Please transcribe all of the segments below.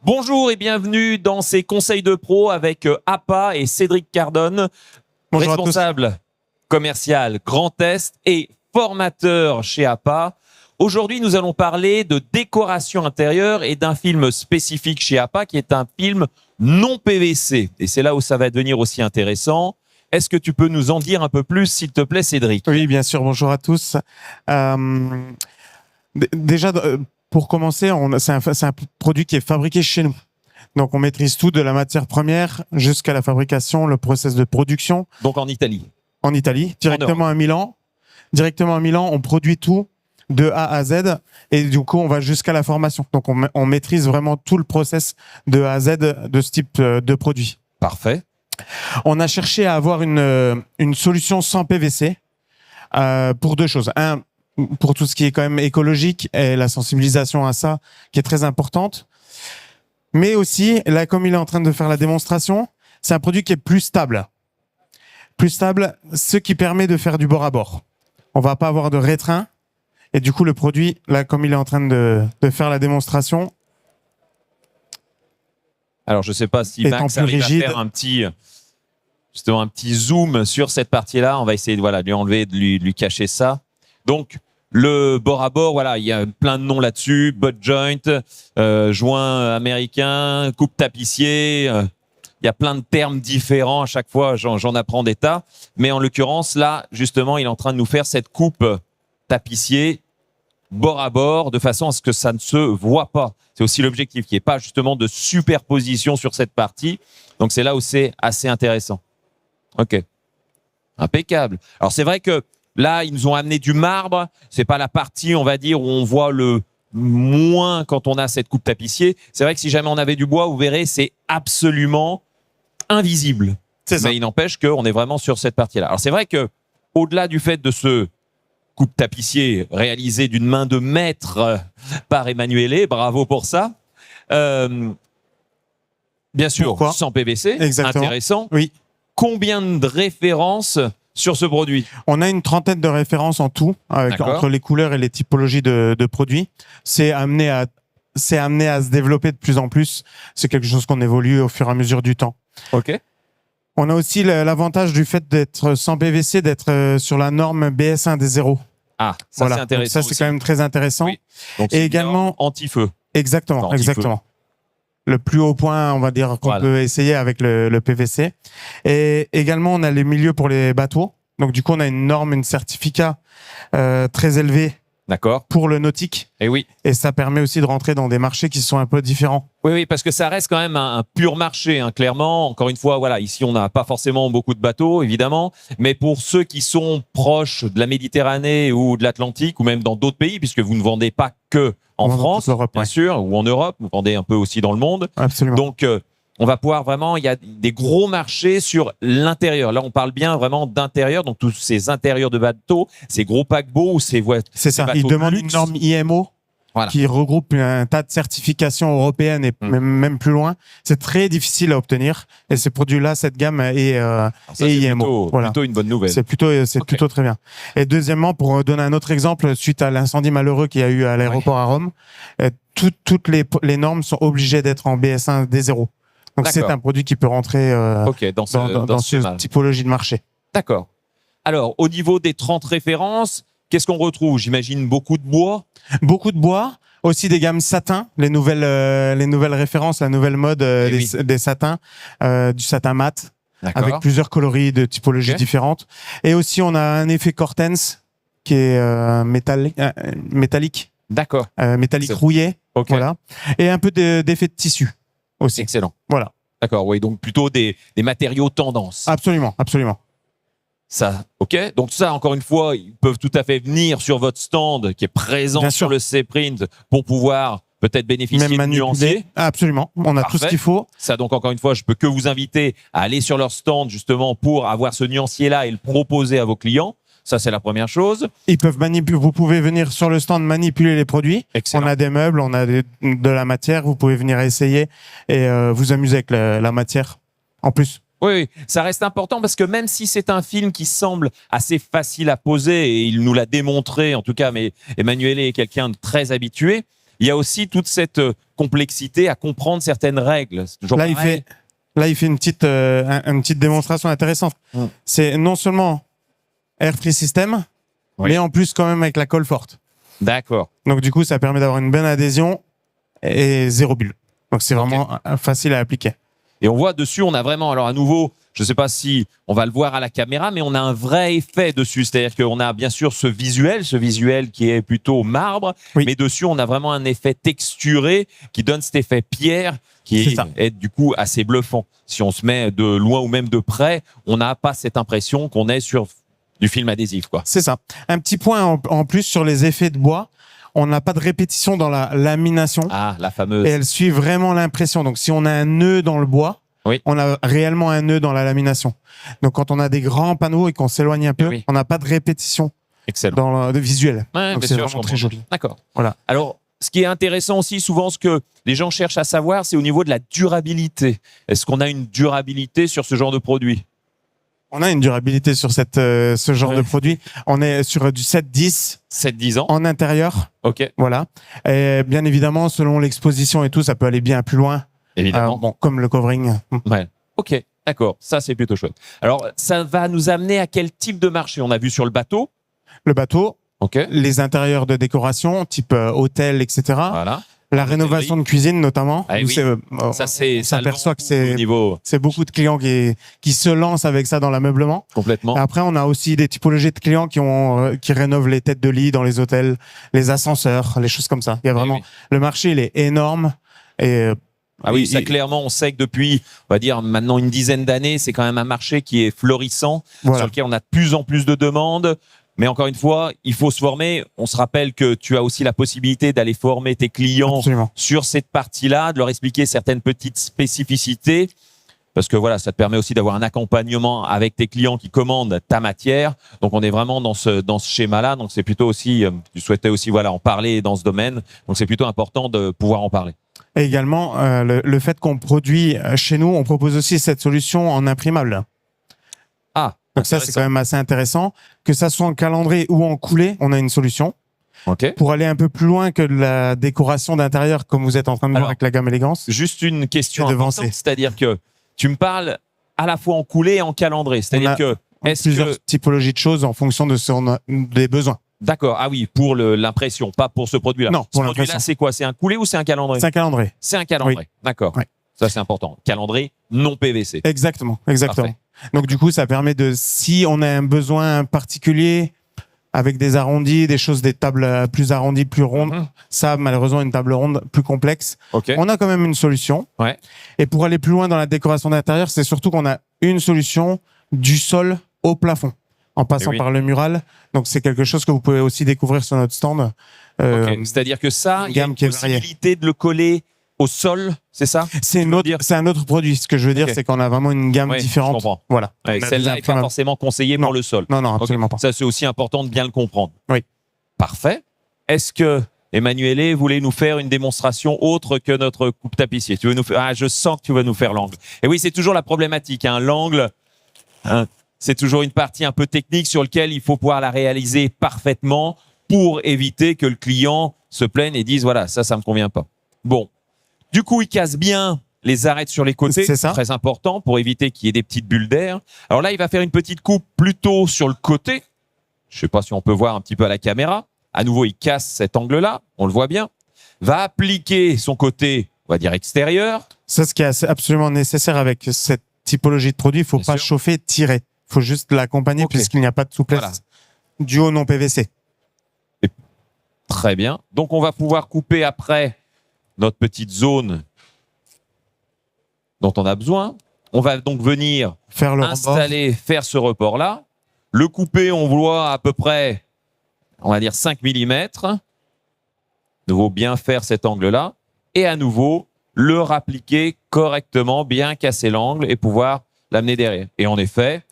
Bonjour et bienvenue dans ces conseils de pro avec APA et Cédric Cardone, Bonjour responsable commercial Grand Est et formateur chez APA. Aujourd'hui, nous allons parler de décoration intérieure et d'un film spécifique chez APA qui est un film non PVC. Et c'est là où ça va devenir aussi intéressant. Est-ce que tu peux nous en dire un peu plus, s'il te plaît, Cédric? Oui, bien sûr. Bonjour à tous. Déjà, pour commencer, c'est un produit qui est fabriqué chez nous. Donc, on maîtrise tout de la matière première jusqu'à la fabrication, le process de production. Donc en Italie. En Italie, directement à Milan. Directement à Milan, on produit tout de A à Z et du coup, on va jusqu'à la formation. Donc, on maîtrise vraiment tout le process de A à Z de ce type de produit. Parfait. On a cherché à avoir une solution sans PVC pour deux choses. Un, pour tout ce qui est quand même écologique et la sensibilisation à ça qui est très importante. Mais aussi, là, comme il est en train de faire la démonstration, c'est un produit qui est plus stable. Plus stable, ce qui permet de faire du bord à bord. On va pas avoir de rétrain. Et du coup, le produit, là, comme il est en train de faire la démonstration. Alors, je sais pas si Max arrive à faire un petit zoom sur cette partie-là. On va essayer de lui enlever, de lui cacher ça. Donc, le bord à bord, voilà, il y a plein de noms là-dessus. Butt joint, joint américain, coupe tapissier. Il y a plein de termes différents à chaque fois. J'en apprends des tas. Mais en l'occurrence, là, justement, il est en train de nous faire cette coupe tapissier bord à bord de façon à ce que ça ne se voit pas. C'est aussi l'objectif, qu'il n'y ait pas justement de superposition sur cette partie. Donc, c'est là où c'est assez intéressant. OK. Impeccable. Alors, c'est vrai que là, ils nous ont amené du marbre. C'est pas la partie, on va dire, où on voit le moins quand on a cette coupe tapissier. C'est vrai que si jamais on avait du bois, vous verrez, c'est absolument invisible. C'est ça. Mais il n'empêche qu'on est vraiment sur cette partie-là. Alors, c'est vrai que au-delà du fait de ce coupe tapissier réalisé d'une main de maître par Emanuele, bravo pour ça. Bien sûr, pourquoi sans PVC, exactement. Intéressant. Oui. Combien de références sur ce produit? On a une trentaine de références en tout, entre les couleurs et les typologies de produits. C'est amené à se développer de plus en plus. C'est quelque chose qu'on évolue au fur et à mesure du temps. OK. On a aussi l'avantage du fait d'être sans PVC, d'être sur la norme BS1 des 0. Ah, ça c'est intéressant. Donc ça, c'est quand même très intéressant. Oui. Donc, et également anti-feu. Exactement, exactement. Le plus haut point, on va dire, qu'on peut essayer avec le PVC. Et également, on a les milieux pour les bateaux. Donc, du coup, on a une norme, une certificat très élevé. D'accord. Pour le nautique. Et oui. Et ça permet aussi de rentrer dans des marchés qui sont un peu différents. Oui, parce que ça reste quand même un pur marché, clairement. Encore une fois, voilà, ici, on n'a pas forcément beaucoup de bateaux, évidemment. Mais pour ceux qui sont proches de la Méditerranée ou de l'Atlantique, ou même dans d'autres pays, puisque vous ne vendez pas que en France, bien sûr, ou en Europe, vous vendez un peu aussi dans le monde. Absolument. Donc, on va pouvoir vraiment, il y a des gros marchés sur l'intérieur. Là, on parle bien vraiment d'intérieur, donc tous ces intérieurs de bateaux, ces gros paquebots ou ces voitures. C'est ça, ils demandent une norme IMO qui regroupe un tas de certifications européennes et même plus loin. C'est très difficile à obtenir. Et ces produits-là, cette gamme est IMO. Plutôt une bonne nouvelle. C'est plutôt très bien. Et deuxièmement, pour donner un autre exemple, suite à l'incendie malheureux qu'il y a eu à l'aéroport à Rome, toutes les normes sont obligées d'être en BS1 D0. Donc, c'est un produit qui peut rentrer dans cette typologie de marché. D'accord. Alors, au niveau des 30 références, qu'est-ce qu'on retrouve? J'imagine beaucoup de bois. Beaucoup de bois. Aussi des gammes satin, les nouvelles références, la nouvelle mode des satins, du satin mat, avec plusieurs coloris de typologies différentes. Et aussi, on a un effet Cortens qui est métallique. D'accord. Métallique rouillé. Voilà. Et un peu d'effet de tissu aussi. Excellent. Voilà. D'accord, oui, donc plutôt des matériaux tendance. Absolument, absolument. Ça, OK. Donc ça, encore une fois, ils peuvent tout à fait venir sur votre stand qui est présent sur le C-Print pour pouvoir peut-être bénéficier de nuanciers. Absolument, on a tout ce qu'il faut. Ça, donc encore une fois, je peux que vous inviter à aller sur leur stand justement pour avoir ce nuancier-là et le proposer à vos clients. Ça, c'est la première chose. Vous pouvez venir sur le stand manipuler les produits. Excellent. On a des meubles, on a de la matière. Vous pouvez venir essayer et vous amuser avec la matière en plus. Oui, ça reste important parce que même si c'est un film qui semble assez facile à poser, et il nous l'a démontré en tout cas, mais Emanuele est quelqu'un de très habitué, il y a aussi toute cette complexité à comprendre certaines règles. C'est toujours Là, pareil. il fait une petite démonstration intéressante. C'est non seulement Airfree System, Oui. mais en plus quand même avec la colle forte. D'accord. Donc du coup, ça permet d'avoir une bonne adhésion et zéro bulle. Donc c'est vraiment facile à appliquer. Et on voit dessus, on a vraiment, alors à nouveau, je ne sais pas si on va le voir à la caméra, mais on a un vrai effet dessus. C'est-à-dire qu'on a bien sûr ce visuel qui est plutôt marbre, Oui. mais dessus, on a vraiment un effet texturé qui donne cet effet pierre qui est du coup assez bluffant. Si on se met de loin ou même de près, on n'a pas cette impression qu'on est sur du film adhésif, quoi. C'est ça. Un petit point en plus sur les effets de bois. On n'a pas de répétition dans la lamination. Ah, la fameuse. Et elle suit vraiment l'impression. Donc, si on a un nœud dans le bois, Oui. on a réellement un nœud dans la lamination. Donc, quand on a des grands panneaux et qu'on s'éloigne un peu, Oui. on n'a pas de répétition Excellent. dans le visuel. Ouais, Donc, bien c'est sûr, vraiment je très comprends. joli. D'accord. Voilà. Alors, ce qui est intéressant aussi, souvent, ce que les gens cherchent à savoir, c'est au niveau de la durabilité. Est-ce qu'on a une durabilité sur ce genre de produit? On a une durabilité sur ce genre de produit. On est sur du 7-10 7-10 ans. en intérieur. Ok, Voilà. Et bien évidemment, selon l'exposition et tout, ça peut aller bien plus loin. évidemment. Bon, comme le covering. Ouais. Ok, d'accord. Ça, c'est plutôt chouette. Alors, ça va nous amener à quel type de marché? On a vu sur le bateau. Le bateau, Ok. les intérieurs de décoration, type hôtel, etc. Voilà. La rénovation de cuisine, notamment. Ah où oui. Ça, c'est, on s'aperçoit que au niveau c'est beaucoup de clients qui se lancent avec ça dans l'ameublement. complètement. Après, on a aussi des typologies de clients qui rénovent les têtes de lit dans les hôtels, les ascenseurs, les choses comme ça. Il y a vraiment, oui. le marché, il est énorme et Ah oui, ça clairement, on sait que depuis, on va dire maintenant une dizaine d'années, c'est quand même un marché qui est florissant, Voilà. sur lequel on a de plus en plus de demandes. Mais encore une fois, il faut se former. On se rappelle que tu as aussi la possibilité d'aller former tes clients Absolument. sur cette partie-là, de leur expliquer certaines petites spécificités. Parce que voilà, ça te permet aussi d'avoir un accompagnement avec tes clients qui commandent ta matière. Donc, on est vraiment dans ce schéma-là. Donc, c'est plutôt aussi, tu souhaitais aussi, voilà, en parler dans ce domaine. Donc, c'est plutôt important de pouvoir en parler. Et également, le fait qu'on produit chez nous, on propose aussi cette solution en imprimable. Ah, Donc ça, c'est quand même assez intéressant. Que ça soit en calendré ou en coulé, on a une solution. OK. Pour aller un peu plus loin que de la décoration d'intérieur, comme vous êtes en train de voir Alors, avec la gamme élégance. Juste une question C'est importante, devancé. c'est-à-dire que tu me parles à la fois en coulé et en calendré. C'est-à-dire On a que, est-ce Plusieurs que, typologies de choses en fonction de des besoins. d'accord, ah oui, pour l'impression, pas pour ce produit-là. Non, Ce pour produit-là, l'impression. c'est quoi? C'est un coulé ou c'est un calendrier? C'est un calendrier. C'est un calendrier. D'accord. Oui. Ça, c'est important. Calendrier non PVC. Exactement. Parfait. Donc du coup, ça permet si on a un besoin particulier avec des arrondis, des tables plus arrondies, plus rondes, Mhm. ça, malheureusement, une table ronde plus complexe. OK. On a quand même une solution. Ouais. Et pour aller plus loin dans la décoration d'intérieur, c'est surtout qu'on a une solution du sol au plafond, en passant oui. par le mural. Donc c'est quelque chose que vous pouvez aussi découvrir sur notre stand. OK. C'est-à-dire que ça, il y a gamme une qui est variée. possibilité de le coller au sol, c'est ça? C'est dire un autre produit. Ce que je veux dire, Ok. c'est qu'on a vraiment une gamme Ouais, différente. je comprends. Voilà. Ouais, On a celle-là des n'est pas imprimables. forcément conseillée pour Non. le sol. Non, non, absolument Ok. pas. Ça, c'est aussi important de bien le comprendre. Oui. Parfait. Est-ce que Emmanuele voulait nous faire une démonstration autre que notre coupe tapissier? Tu veux nous faire... Ah, je sens que tu vas nous faire l'angle. Et oui, c'est toujours la problématique. Hein. L'angle, hein, c'est toujours une partie un peu technique sur laquelle il faut pouvoir la réaliser parfaitement pour éviter que le client se plaigne et dise voilà, ça me convient pas. Bon. Du coup, il casse bien les arêtes sur les côtés. C'est ça. Très important pour éviter qu'il y ait des petites bulles d'air. Alors là, il va faire une petite coupe plutôt sur le côté. Je sais pas si on peut voir un petit peu à la caméra. À nouveau, il casse cet angle-là. On le voit bien. Va appliquer son côté, on va dire extérieur. Ça, ce qui est absolument nécessaire avec cette typologie de produit, il faut Bien pas sûr. chauffer, tirer. Il faut juste l'accompagner Ok. puisqu'il n'y a pas de souplesse Voilà. due au non PVC. Très bien. Donc, on va pouvoir couper après notre petite zone dont on a besoin. On va donc venir Faire le rebord. faire ce report-là. Le couper, on voit à peu près, on va dire 5 mm. De nouveau, bien faire cet angle-là. Et à nouveau, le rappliquer correctement, bien casser l'angle et pouvoir l'amener derrière. Et en effet,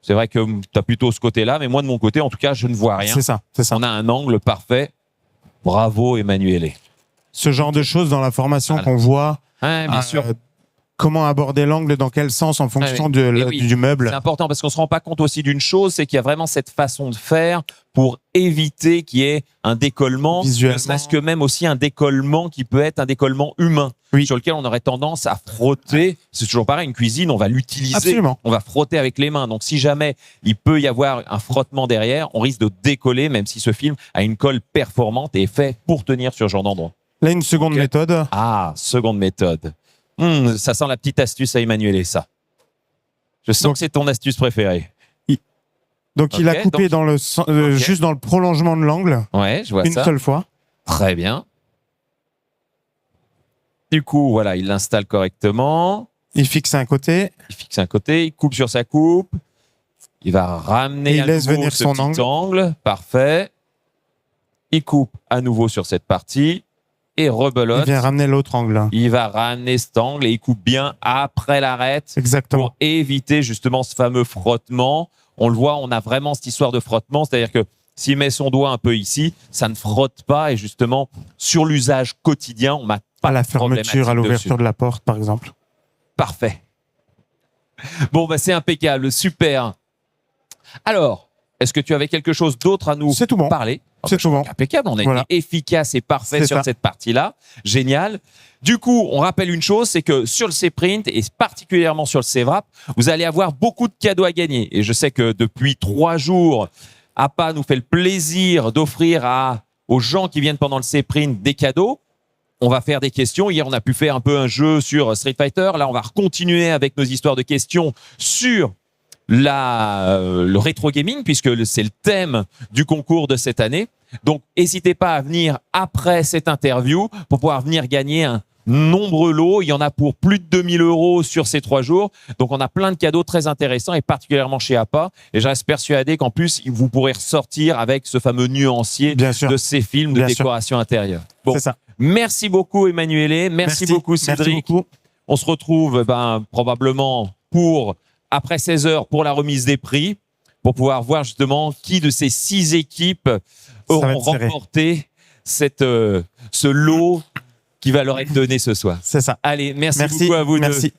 c'est vrai que tu as plutôt ce côté-là, mais moi, de mon côté, en tout cas, je ne vois rien. C'est ça. On a un angle parfait. Bravo, Emmanuele. Ce genre de choses dans la formation Voilà. qu'on voit Hein, bien sûr. comment aborder l'angle, dans quel sens, en fonction oui. du meuble. C'est important parce qu'on se rend pas compte aussi d'une chose, c'est qu'il y a vraiment cette façon de faire pour éviter qu'il y ait un décollement, Visuellement. ne serait-ce que même aussi un décollement qui peut être un décollement humain, Oui. sur lequel on aurait tendance à frotter. C'est toujours pareil, une cuisine, on va l'utiliser, Absolument. on va frotter avec les mains. Donc si jamais il peut y avoir un frottement derrière, on risque de décoller, même si ce film a une colle performante et est fait pour tenir sur ce genre d'endroit. Là, une seconde Ok. méthode. Ah, seconde méthode. Ça sent la petite astuce à Emmanuel, ça. Je sens que c'est ton astuce préférée. Donc, il a Ok, coupé donc- juste dans le prolongement de l'angle, Ouais, je vois une ça. seule fois. Très bien. Du coup, voilà, il l'installe correctement. Il fixe un côté. Il fixe un côté, il coupe sur sa coupe. Il va ramener Et il à laisse nouveau venir ce son petit angle. Parfait. Il coupe à nouveau sur cette partie et Il rebelote. vient ramener l'autre angle. Il va ramener cet angle et il coupe bien après l'arête Exactement. pour éviter justement ce fameux frottement. On le voit, on a vraiment cette histoire de frottement, c'est-à-dire que s'il met son doigt un peu ici, ça ne frotte pas et justement sur l'usage quotidien, on n'a pas À la de problématique fermeture, à dessus. l'ouverture de la porte, par exemple. Parfait. Bon, bah, c'est impeccable, super. Alors, est-ce que tu avais quelque chose d'autre à nous C'est tout bon. parler? C'est tout bon. Impeccable, on a Voilà. été efficace et parfait C'est sur ça. cette partie-là. Génial. Du coup, on rappelle une chose, c'est que sur le C-Print et particulièrement sur le C-Wrap, vous allez avoir beaucoup de cadeaux à gagner. Et je sais que depuis 3 jours, APA nous fait le plaisir d'offrir aux gens qui viennent pendant le C-Print des cadeaux. On va faire des questions. Hier, on a pu faire un peu un jeu sur Street Fighter. Là, on va continuer avec nos histoires de questions sur le rétro gaming, puisque c'est le thème du concours de cette année. Donc, n'hésitez pas à venir après cette interview pour pouvoir venir gagner un nombreux lot. Il y en a pour plus de 2000 € sur ces 3 jours. Donc, on a plein de cadeaux très intéressants et particulièrement chez APA. Et je reste persuadé qu'en plus, vous pourrez ressortir avec ce fameux nuancier Bien sûr. de ces films de Bien sûr. décoration intérieure. Bon, C'est ça. merci beaucoup, Emmanuel. Merci beaucoup, Cédric. Merci beaucoup. On se retrouve probablement après 16 heures pour la remise des prix, pour pouvoir voir justement qui de ces 6 équipes va auront être serré. remporté ce lot qui va leur être donné ce soir. C'est ça. Allez, merci Merci. beaucoup à vous deux. Merci.